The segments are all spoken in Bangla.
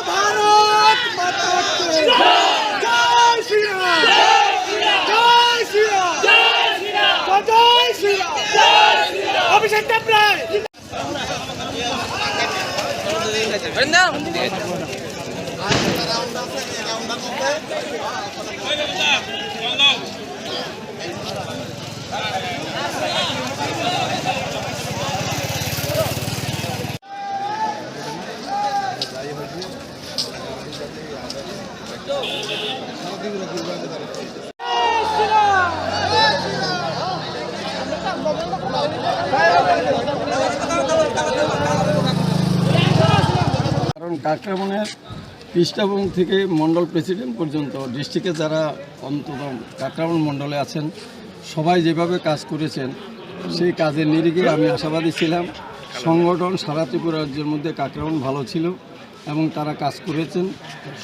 ভারত মাতা কি জয় শ্রী রাম, জয় শ্রী রাম, জয় শ্রী রাম। অভিষেক দেবরায় কারণ কাকরাবনের পৃষ্ঠাভূম থেকে মণ্ডল প্রেসিডেন্ট পর্যন্ত ডিস্ট্রিক্টে যারা অন্তত কাকরাবন মণ্ডলে আছেন সবাই যেভাবে কাজ করেছেন সেই কাজের নিরিখে আমি আশাবাদী ছিলাম। সংগঠন সারা ত্রিপুরা রাজ্যের মধ্যে কাকরাবন ভালো ছিল এবং তারা কাজ করেছেন।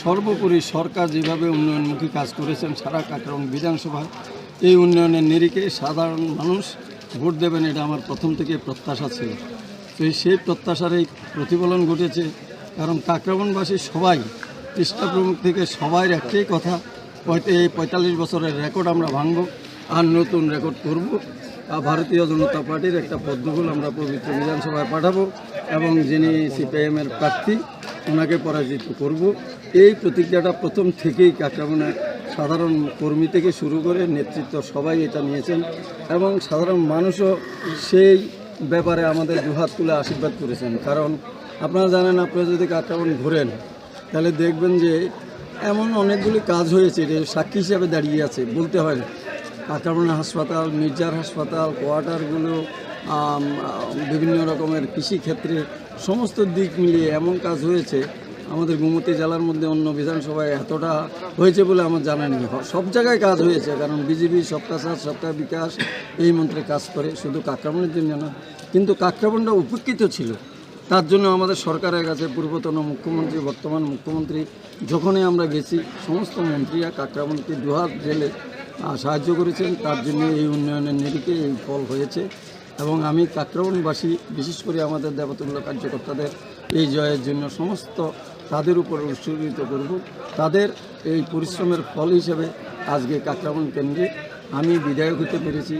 সর্বোপরি সরকার যেভাবে উন্নয়নমুখী কাজ করেছেন সারা কাকরাবন বিধানসভায়, এই উন্নয়নের নিরিখে সাধারণ মানুষ ভোট দেবেন এটা আমার প্রথম থেকে প্রত্যাশা ছিল। তো সেই প্রত্যাশার এই প্রতিফলন ঘটেছে। কারণ কাকরাবনবাসী সবাই পৃষ্ঠা প্রমুখ থেকে সবাই একটাই কথা, এই ৪৫ বছরের রেকর্ড আমরা ভাঙব আর নতুন রেকর্ড করব। ভারতীয় জনতা পার্টির একটা পদ্মফুল আমরা পবিত্র বিধানসভায় পাঠাবো এবং যিনি সিপিআইএমের প্রার্থী ওনাকে পরাজিত করব। এই প্রতিজ্ঞাটা প্রথম থেকেই কাকরাবনের সাধারণ কর্মী থেকে শুরু করে নেতৃত্ব সবাই এটা নিয়েছেন এবং সাধারণ মানুষও সেই ব্যাপারে আমাদের দুহাত তুলে আশীর্বাদ করেছেন। কারণ আপনারা জানেন, আপনারা যদি কাকরাবন ঘোরেন তাহলে দেখবেন যে এমন অনেকগুলি কাজ হয়েছে যে সাক্ষী হিসাবে দাঁড়িয়ে আছে, বলতে হয় না। কাকরাবনের হাসপাতাল, মির্জার হাসপাতাল, কোয়ার্টারগুলো, বিভিন্ন রকমের কৃষিক্ষেত্রে সমস্ত দিক মিলিয়ে এমন কাজ হয়েছে আমাদের গোমতী জেলার মধ্যে অন্য বিধানসভায় এতটা হয়েছে বলে আমার জানা নেই। সব জায়গায় কাজ হয়েছে, কারণ বিজেপি সবকা সাথ সবকা বিকাশ এই মন্ত্রে কাজ করে, শুধু কাকরাবনের জন্য না। কিন্তু কাকরাবনটা উপেক্ষিত ছিল, তার জন্য আমাদের সরকারের কাছে পূর্বতন মুখ্যমন্ত্রী, বর্তমান মুখ্যমন্ত্রী যখনই আমরা গেছি সমস্ত মন্ত্রীরা কাকরাবনকে দুহাত জেলে সাহায্য করেছেন। তার জন্য এই উন্নয়নের নিরিখে এই ফল হয়েছে এবং আমি কাকরাবনবাসী, বিশেষ করে আমাদের দেবতুল্য কার্যকর্তাদের এই জয়ের জন্য সমস্ত তাদের উপর উৎসর্গিত করব। তাদের এই পরিশ্রমের ফল হিসেবে আজকে কাকরাবন কেন্দ্রে আমি বিধায়ক হতে পেরেছি।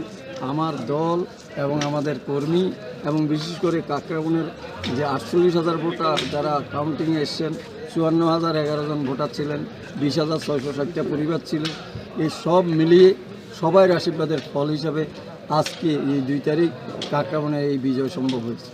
আমার দল এবং আমাদের কর্মী এবং বিশেষ করে কাকরাবনের যে 48,000 ভোটার যারা কাউন্টিংয়ে এসছেন, 54,011 জন ভোটার ছিলেন, 20,660টা পরিবার ছিল, এই সব মিলিয়ে সবাই আশীর্বাদের ফল হিসাবে আজকে এই 2 তারিখ কাকরাবনে এই বিজয় সম্ভব হয়েছে।